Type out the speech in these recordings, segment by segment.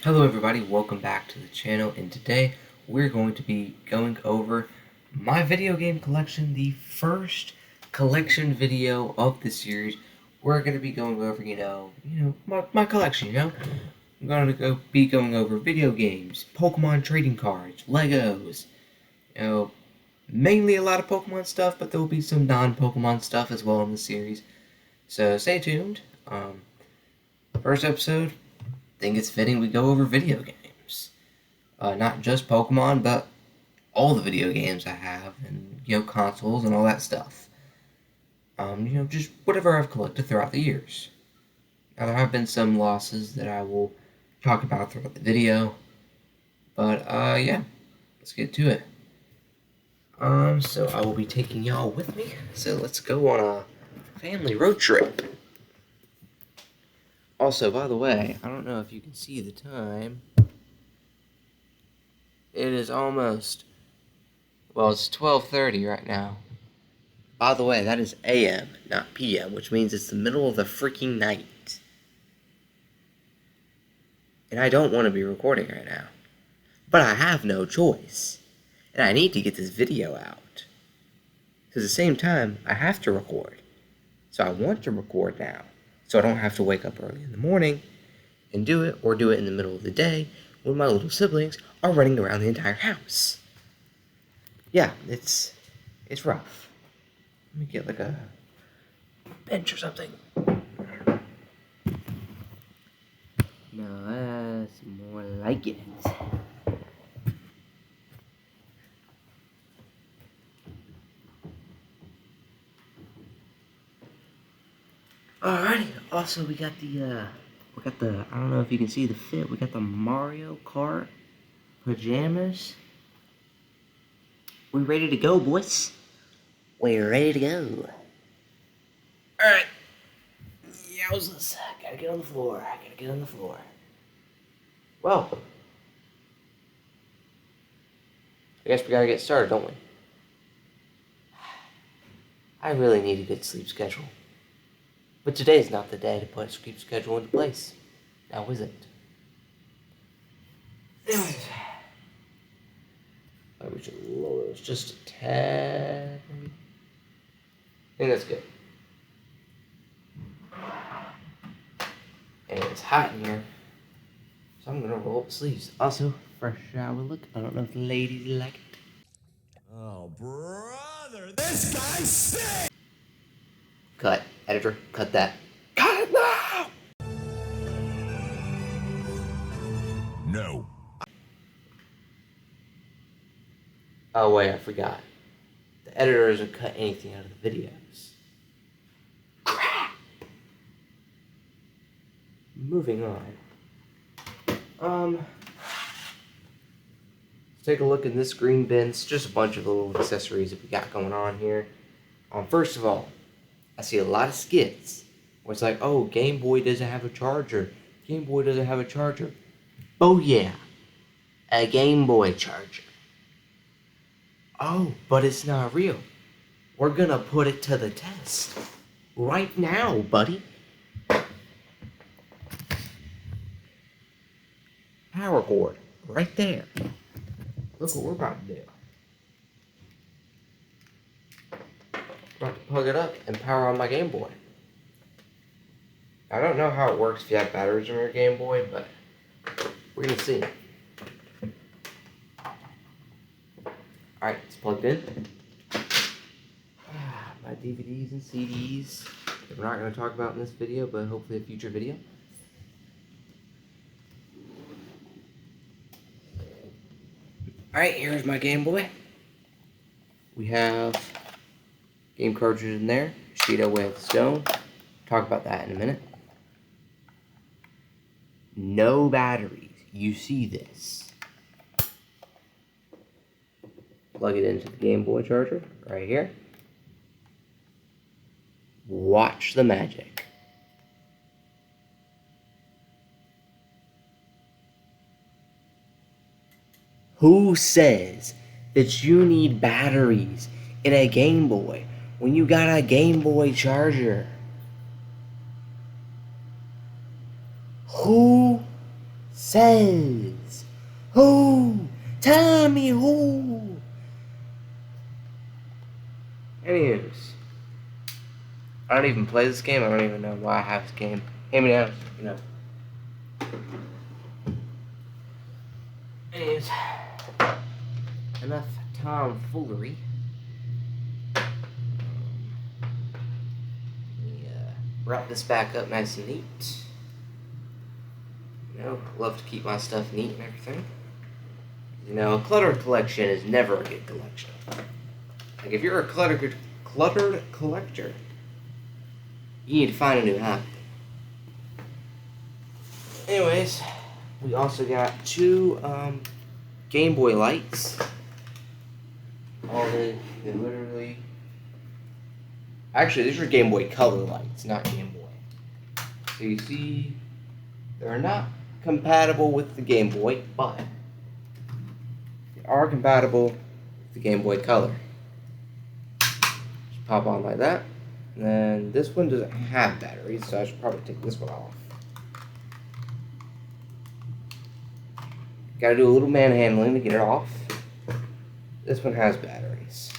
Hello everybody, welcome back to the channel, and today we're going to be going over my video game collection, the first collection video of the series. We're going to be going over, my collection, I'm going to be going over video games, Pokemon trading cards, Legos, mainly a lot of Pokemon stuff, but there will be some non-Pokemon stuff as well in the series. So stay tuned. First episode, think it's fitting we go over video games. Not just Pokemon, but all the video games I have, and consoles and all that stuff. Just whatever I've collected throughout the years. Now there have been some losses that I will talk about throughout the video, but yeah, let's get to it. So I will be taking y'all with me. So let's go on a family road trip. Also, by the way, I don't know if you can see the time. It is almost, it's 12:30 right now. By the way, that is AM, not PM, which means it's the middle of the freaking night. And I don't want to be recording right now. But I have no choice. And I need to get this video out. So at the same time, I have to record. So I want to record now, so I don't have to wake up early in the morning and do it, or do it in the middle of the day when my little siblings are running around the entire house. Yeah, it's rough. Let me get like a bench or something. No, that's more like it. Alrighty, also we got the, I don't know if you can see the fit, we got the Mario Kart pajamas. We ready to go, boys? We're ready to go. Alright. Yowzers. Gotta get on the floor. Well, I guess we gotta get started, don't we? I really need a good sleep schedule. But today is not the day to put a sleep schedule into place. Now is it? Anyways. We should lower this just a tad. I think that's good. And it's hot in here, so I'm gonna roll up the sleeves. Also, fresh shower look. I don't know if the ladies like it. Oh, brother, this guy's sick! Cut. Editor, cut that. Cut it now! No. Oh wait, I forgot. The editor doesn't cut anything out of the videos. Crap! Moving on. Let's take a look in this green bin. It's just a bunch of little accessories that we got going on here. First of all, I see a lot of skits where it's like, oh, Game Boy doesn't have a charger. Game Boy doesn't have a charger. Oh yeah, a Game Boy charger. Oh, but it's not real. We're gonna put it to the test. Right now, buddy. Power cord. Right there. Look what we're about to do. About to plug it up and power on my Game Boy. I don't know how it works if you have batteries on your Game Boy, but we're gonna see. Alright, it's plugged in. My DVDs and CDs that we're not going to talk about in this video, but hopefully a future video. Alright, here's my Game Boy. We have game cartridge in there, Sheeta with Stone. Talk about that in a minute. No batteries. You see this. Plug it into the Game Boy charger right here. Watch the magic. Who says that you need batteries in a Game Boy when you got a Game Boy charger? Who says, who? Tell me who. Anyways, I don't even play this game. I don't even know why I have this game. Hand me down, you know. Anyways, enough tomfoolery. Let me wrap this back up nice and neat. You know, love to keep my stuff neat and everything. You know, a cluttered collection is never a good collection. Like, if you're a cluttered collector, you need to find a new hobby. Anyways, we also got two Game Boy lights. All the literally. Actually, these are Game Boy Color lights, not Game Boy. So you see, they're not compatible with the Game Boy, but they are compatible with the Game Boy Color. Just pop on like that. And then this one doesn't have batteries, so I should probably take this one off. Gotta do a little manhandling to get it off. This one has batteries.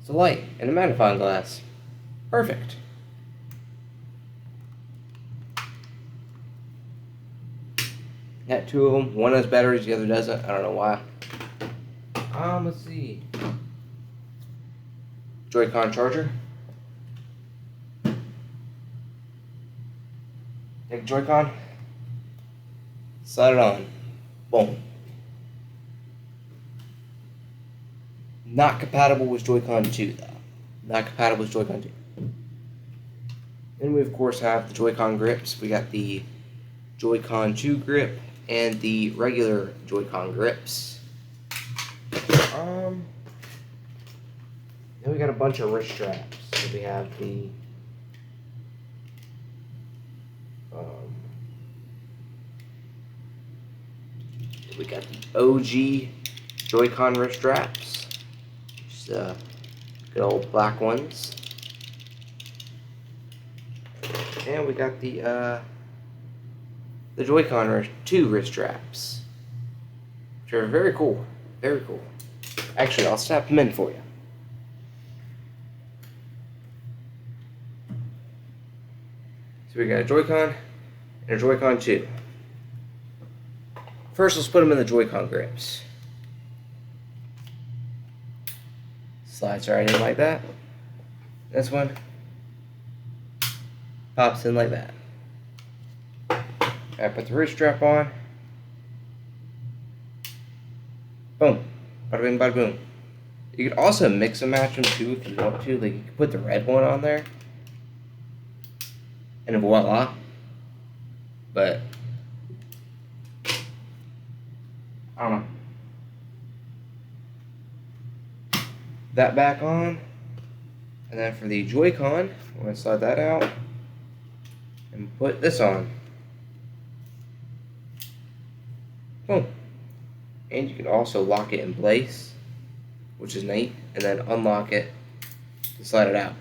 It's a light and a magnifying glass. Perfect. Got two of them. One has batteries, the other doesn't. I don't know why. Let's see. Joy-Con charger. Take a Joy-Con. Slide it on. Boom. Not compatible with Joy-Con 2, though. Not compatible with Joy-Con 2. Then we, of course, have the Joy-Con grips. We got the Joy-Con 2 grip and the regular Joy-Con grips. Then we got a bunch of wrist straps. So we have the we got the OG Joy-Con wrist straps. Just good old black ones. And we got the Joy-Con 2 wrist straps, which are very cool. Very cool. Actually, I'll snap them in for you. So we got a Joy-Con and a Joy-Con 2. First, let's put them in the Joy-Con grips. Slides right in like that. This one pops in like that. I put the wrist strap on. Boom. Bada bing, bada boom. You could also mix and match them too if you want to. Like, you could put the red one on there. And voila. But I don't know. That back on. And then for the Joy-Con, I'm going to slide that out. And put this on. Boom. And you can also lock it in place, which is neat, and then unlock it to slide it out.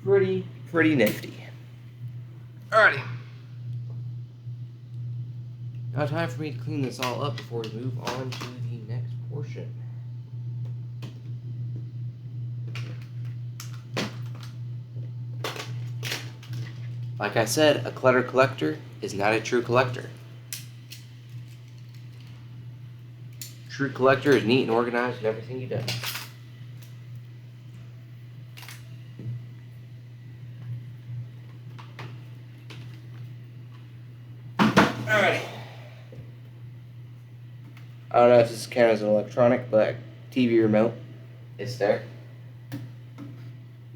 Pretty nifty. Alrighty. Now time for me to clean this all up before we move on to the next portion. Like I said, a clutter collector is not a true collector. True collector is neat and organized in everything he does. Alright. I don't know if this counts as an electronic, but TV remote. It's there.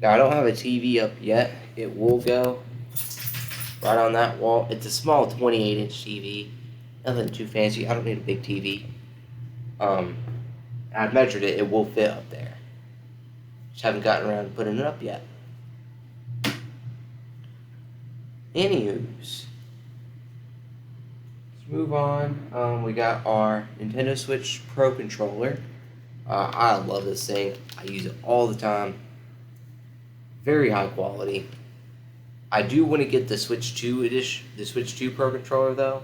Now, I don't have a TV up yet. It will go right on that wall. It's a small 28-inch TV. Nothing too fancy. I don't need a big TV. I've measured it. It will fit up there. Just haven't gotten around to putting it up yet. Anywho's. Let's move on. We got our Nintendo Switch Pro controller. I love this thing. I use it all the time. Very high quality. I do want to get the Switch 2 edition, the Switch 2 Pro controller though.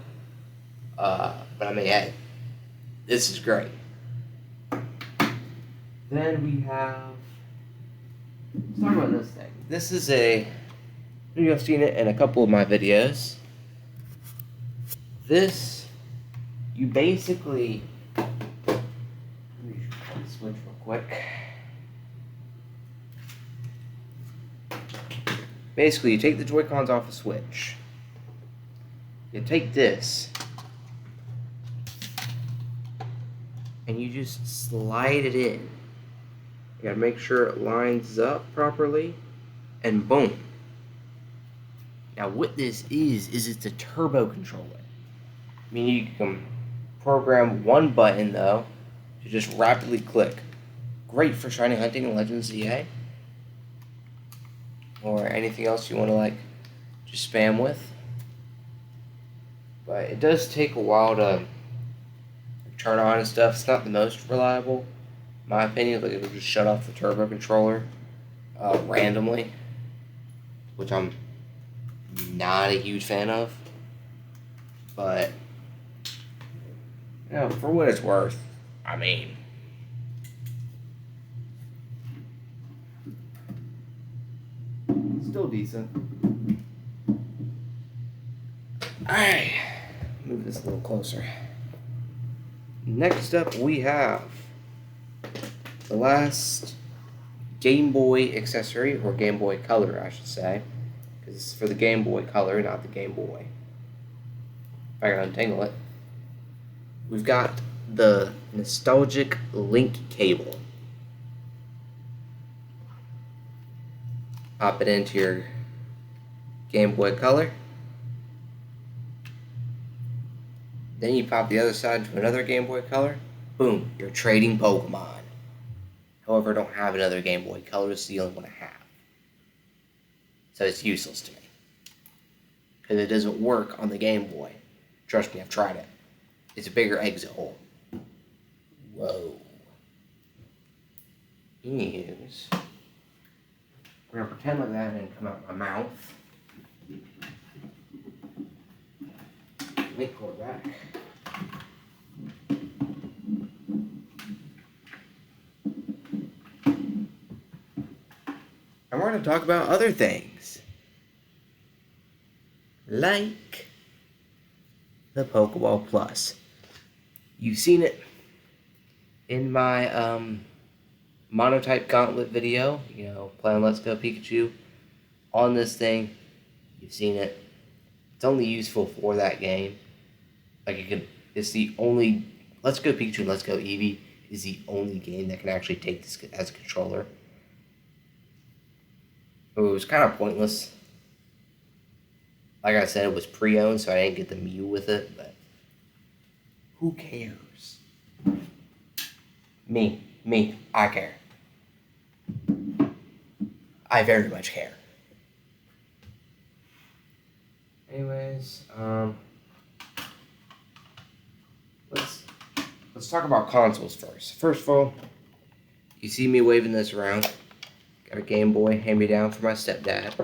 But I mean, hey, this is great. Then we have. Let's talk about this thing. This is a. You have seen it in a couple of my videos. This, you basically. Let me switch real quick. Basically, you take the Joy-Cons off the Switch. You take this. And you just slide it in. You gotta make sure it lines up properly. And boom. Now what this is it's a turbo controller. Meaning you can program one button though to just rapidly click. Great for shiny hunting and Legends ZA. Or anything else you want to like just spam with. But it does take a while to turn on and stuff. It's not the most reliable, in my opinion. Like it'll just shut off the turbo controller randomly, which I'm not a huge fan of. But you know, for what it's worth, I mean, still decent. Alright, move this a little closer. Next up, we have the last Game Boy accessory, or Game Boy Color, I should say, because it's for the Game Boy Color, not the Game Boy. If I can untangle it, we've got the nostalgic link cable. Pop it into your Game Boy Color. Then you pop the other side to another Game Boy Color. Boom, you're trading Pokemon. However, I don't have another Game Boy Color. It's the only one I have. So it's useless to me. Because it doesn't work on the Game Boy. Trust me, I've tried it. It's a bigger exit hole. Whoa. Anyways, we're going to pretend like that didn't come out my mouth. Link cord back. And we're going to talk about other things. Like the Pokeball Plus. You've seen it in my Monotype Gauntlet video, you know, playing Let's Go Pikachu on this thing. You've seen it. It's only useful for that game. Like it's the only Let's Go Pikachu and Let's Go Eevee is the only game that can actually take this as a controller. It was kind of pointless. Like I said, it was pre-owned, so I didn't get the Mew with it, but who cares? Me, I care. I very much care. Anyways, let's talk about consoles first. First of all, you see me waving this around. Got a Game Boy hand-me-down for my stepdad.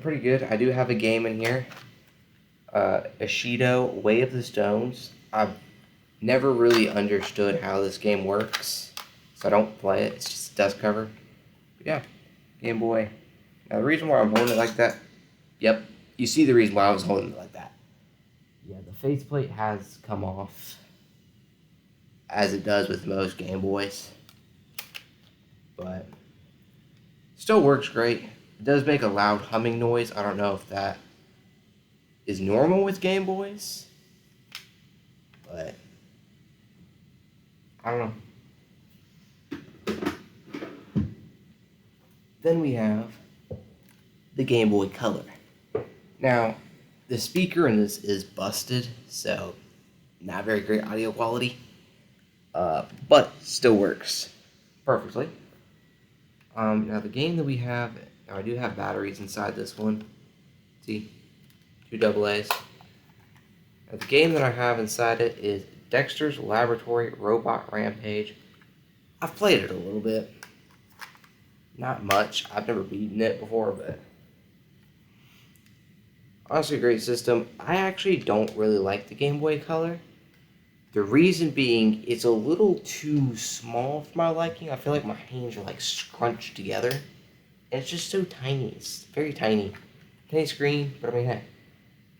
Pretty good. I do have a game in here. Ashido Way of the Stones. I've never really understood how this game works, so I don't play it. It's just a dust cover. But yeah, Game Boy. Now the reason why I'm holding it like that, yep, you see the reason why I was holding it like that. Yeah, the faceplate has come off, as it does with most Game Boys. But still works great. It does make a loud humming noise. I don't know if that is normal with Game Boys, but I don't know. Then we have the Game Boy Color. Now, the speaker in this is busted, so not very great audio quality, but still works perfectly. Now the game that we have, now I do have batteries inside this one. See, 2 AA's. Now the game that I have inside it is Dexter's Laboratory Robot Rampage. I've played it a little bit. Not much. I've never beaten it before, but honestly, a great system. I actually don't really like the Game Boy Color. The reason being, it's a little too small for my liking. I feel like my hands are like scrunched together. And it's just so tiny. It's very tiny. Tiny screen, but I mean, hey.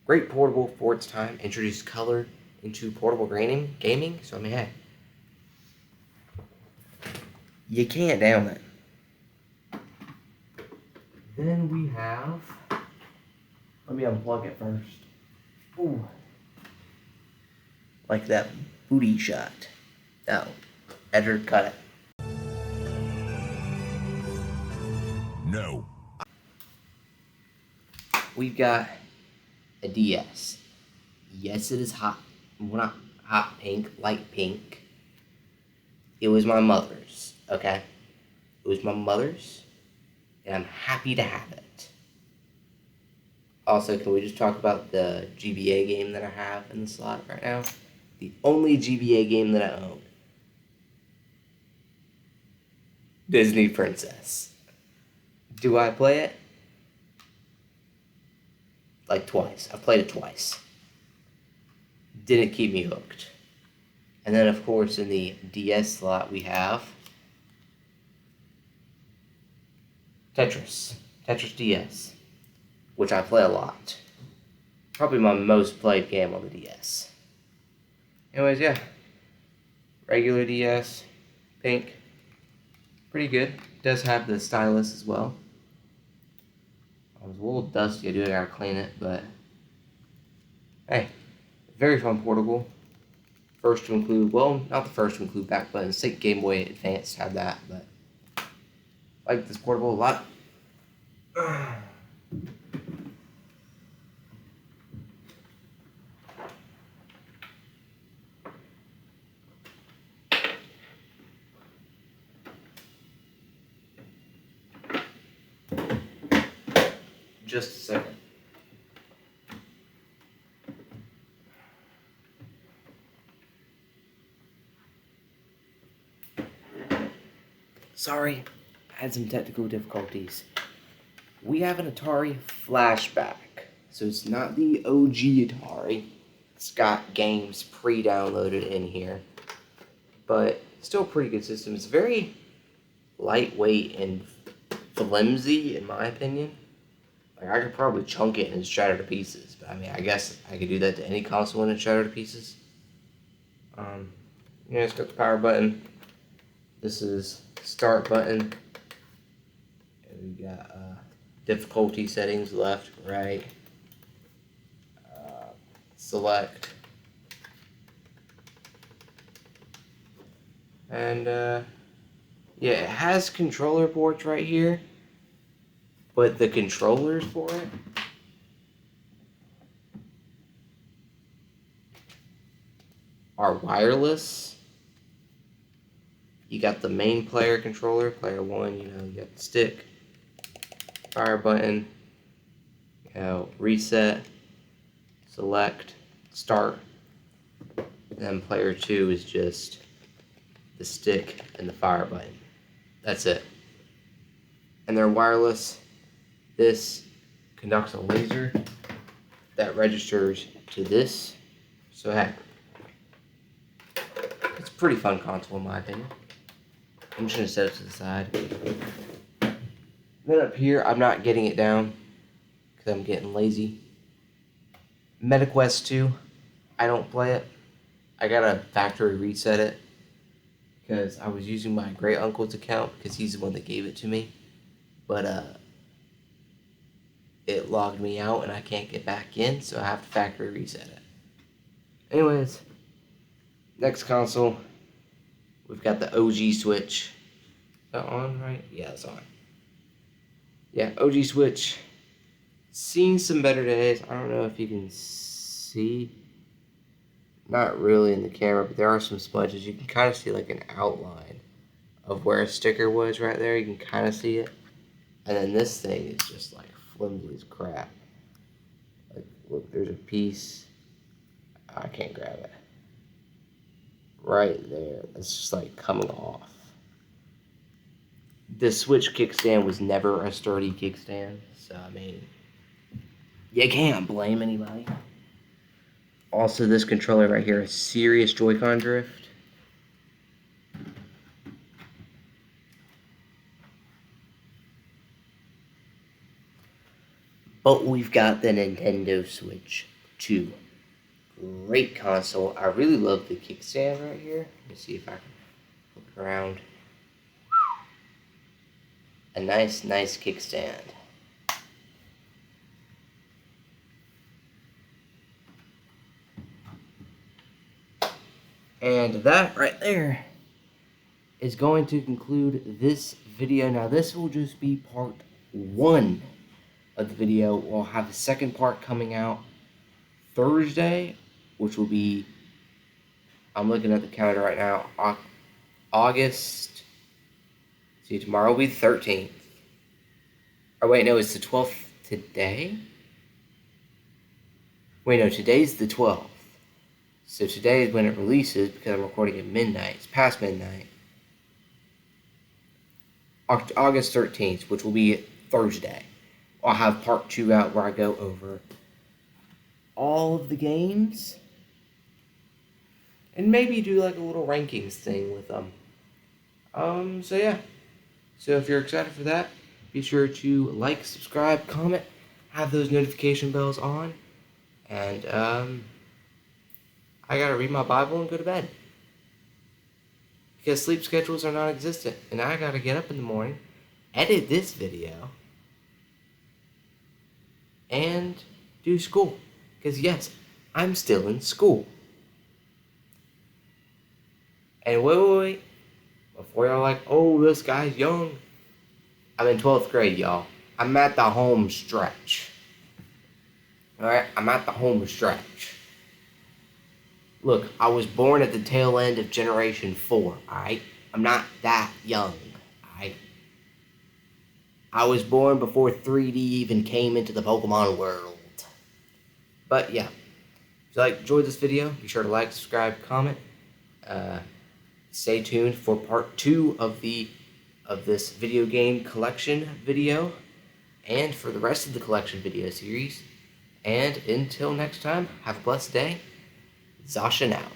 Great portable for its time. Introduced color into portable gaming. So I mean, hey. You can't down it. Then we have... Let me unplug it first. Ooh. Like that booty shot. Oh. Edgar cut it. No. We've got a DS. Yes, it is hot. Well, not hot pink, light pink. It was my mother's, okay? It was my mother's, and I'm happy to have it. Also, can we just talk about the GBA game that I have in the slot right now? The only GBA game that I own. Disney Princess. Do I play it? Like twice. I played it twice. Didn't keep me hooked. And then, of course, in the DS slot, we have Tetris. Tetris DS. Which I play a lot. Probably my most played game on the DS. Anyways, yeah. Regular DS. Pink. Pretty good. It does have the stylus as well. It was a little dusty. I gotta clean it, but hey, very fun portable. First to include, well, not the first to include back buttons. I think Game Boy Advance had that, but I like this portable a lot. Just a second. Sorry, I had some technical difficulties. We have an Atari Flashback. So it's not the OG Atari. It's got games pre-downloaded in here. But still a pretty good system. It's very lightweight and flimsy, in my opinion. Like, I could probably chunk it and shatter to pieces. But I mean, I guess I could do that to any console and shatter to pieces. Yeah, it's got the power button. This is start button. And we got difficulty settings, left, right, select, and yeah, it has controller ports right here, but the controllers for it are wireless. You got the main player controller, player 1, you got the stick, fire button, reset, select, start, and then player 2 is just the stick and the fire button. That's it. And they're wireless. This conducts a laser that registers to this. So hey, it's a pretty fun console in my opinion. I'm just going to set it to the side. Then up here, I'm not getting it down because I'm getting lazy. MetaQuest 2, I don't play it. I gotta factory reset it because I was using my great uncle's account because he's the one that gave it to me. But it logged me out and I can't get back in, so I have to factory reset it. Anyways, next console, we've got the OG Switch. Is that on right? Yeah, it's on. Yeah, OG Switch. Seen some better days. I don't know if you can see. Not really in the camera, but there are some smudges. You can kind of see like an outline of where a sticker was right there. You can kind of see it. And then this thing is just like flimsy as crap. Like, look, there's a piece. I can't grab it. right there. It's just like coming off. The Switch kickstand was never a sturdy kickstand, so I mean, you can't blame anybody. Also, this controller right here is serious Joy-Con drift. But we've got the Nintendo Switch 2. Great console. I really love the kickstand right here. Let me see if I can flip it around. A nice kickstand. And that right there is going to conclude this video. Now this will just be part 1 of the video. We'll have the second part coming out Thursday, which will be, I'm looking at the calendar right now, August, see, tomorrow will be the 13th. Oh wait, no, it's the 12th today? Wait, no, today's the 12th. So today is when it releases, because I'm recording at midnight. It's past midnight. August 13th, which will be Thursday. I'll have part 2 out where I go over all of the games. And maybe do like a little rankings thing with them. So yeah. So if you're excited for that, be sure to like, subscribe, comment, have those notification bells on. And, I gotta read my Bible and go to bed. Because sleep schedules are non-existent. And I gotta get up in the morning, edit this video, and do school. Because yes, I'm still in school. And wait. Before y'all like, oh, this guy's young. I'm in 12th grade, y'all. I'm at the home stretch. Alright, I'm at the home stretch. Look, I was born at the tail end of Generation 4, alright? I'm not that young, alright? I was born before 3D even came into the Pokemon world. But yeah, if you enjoyed this video, be sure to like, subscribe, comment. Stay tuned for part 2 of this video game collection video, and for the rest of the collection video series. And until next time, have a blessed day. Zacian out.